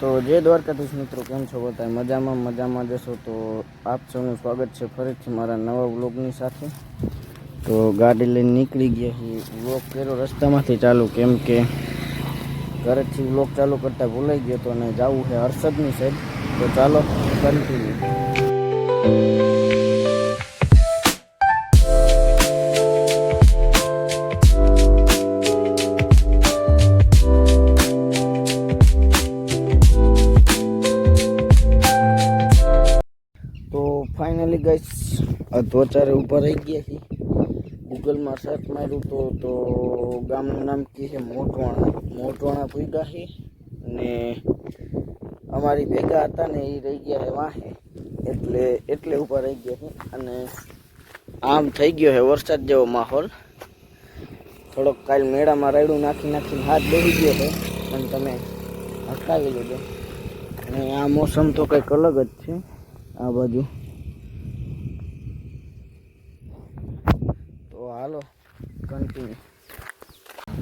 તો જય દ્વારકાધીશ મિત્રો, કેમ છો બધા? મજામાં જશો તો આપ સૌનું સ્વાગત છે ફરીથી મારા નવા વ્લોગની સાથે। તો ગાડી લઈને નીકળી ગયા છીએ। વ્લોગ કર્યો રસ્તામાંથી ચાલુ, કેમ કે ઘરેથી વ્લોગ ચાલુ કરતા ભૂલાઈ ગયો તો અને જવું છે હર્ષદની સાઈડ। તો ચાલો કન્ટિન્યુ। फाइनली गाइस ધોચારે ऊपर रही गया थी। गूगल में सर्च मारू तो गामનું नाम की है मोटवाणा पूगा है ने अमारी भेगा था ने ये रही गया है वहाँ એટલે ऊपर रही गया है। અને આમ થઈ ગયો है वरसाद જેવો माहौल। થોડોક કાલ મેળામાં રાયડું નાખી હાથ બેસી ગયો હતો, પણ તમે હટાવી લેજો। અને આ મોસમ તો કંઈક અલગ જ છે આ બાજુ। હાલો કન્ટિન્યુ।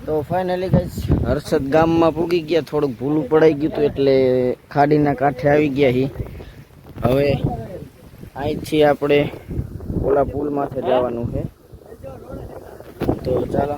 તો ફાઇનલી ગાઈસ હર્ષદ ગામમાં પૂગી ગયા। થોડુંક ભૂલું પડાઈ ગયું હતું એટલે ખાડીના કાંઠે આવી ગયા છીએ। હવે અહીંથી આપણે ઓલા પુલ માથે જવાનું છે। તો ચાલો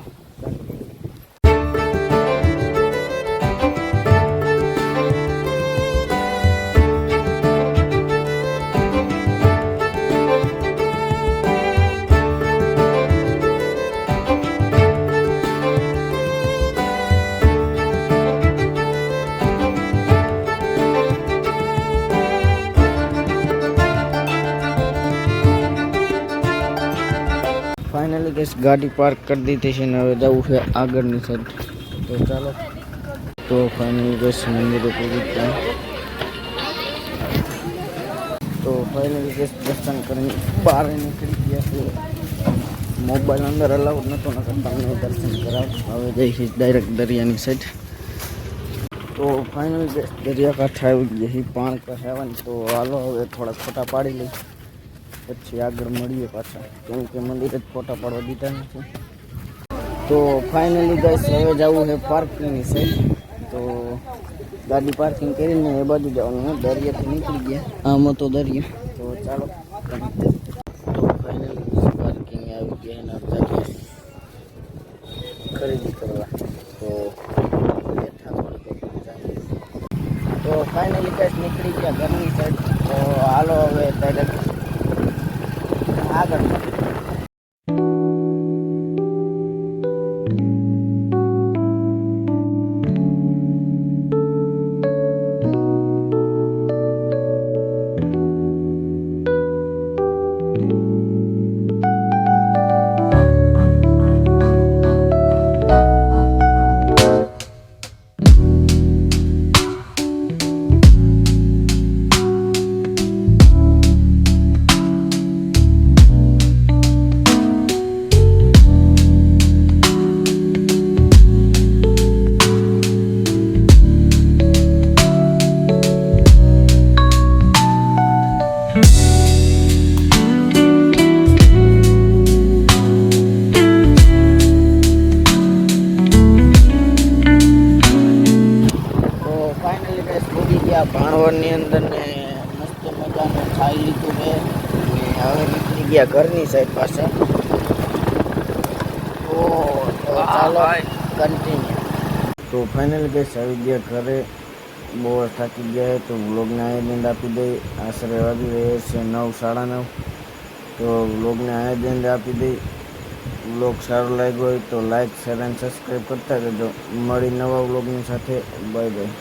फाइनली गैस गाड़ी पार्क कर दी थी ने हवे जाऊँ है आगळनी साइड। तो चलो तो फाइनली गैस मंदिर पूरी गया। तो फाइनली गैस दर्शन करने बाहर निकली गया है। मोबाइल अंदर अलाउड नतो नकर તમને दर्शन कराव। हवे जई डायरेक्ट दरियानी साइड। तो फाइनली गैस दरिया कांठे આવી ગયા છે પાણ કહેવાની। तो હાલો હવે થોડા ફોટા પાડી લઈ પછી આગળ મળીએ પાછા, કેમ કે મંદિરે જ ફોટા પાડવા દીધા નથી। તો ફાઇનલી ગાઈસ હવે જવું છે પાર્કિંગની સાઈડ। તો ગાડી પાર્કિંગ કરીને એ બાજુ જવાનું છે। દરિયાથી નીકળી ગયા, આમ હતો દરિયો। તો ચાલો તો ફાઇનલી પાર્કિંગ આવી ગયા અને જઈએ ખરીદી કરવા। તો બેઠા તો ફાઇનલી ગાઈસ નીકળી ગયા ઘરની સાઈડ। તો હાલો હવે ડાયરેક્ટ આગળ। ભાણવડની અંદર ને મસ્ત મજાનું ખાઈ લીધું છે ને હવે નીકળી ગયા ઘરની સાઈડ પાસે। તો ચાલો કન્ટિન્યુ। તો ફાઇનલ ગેસ આવી ગયા ઘરે, બહુ થાકી ગયા તો વ્લોગને આયોજન આપી દઈ। આશરે વાગી રહ્યા છે 9 સાડા 9। તો વ્લોગને આયોજન આપી દઈ। વ્લોગ સારો લાગ્યો હોય તો લાઈક શેર અને સબસ્ક્રાઈબ કરતા રહેજો। મળી નવા વ્લોગની સાથે। Bye bye.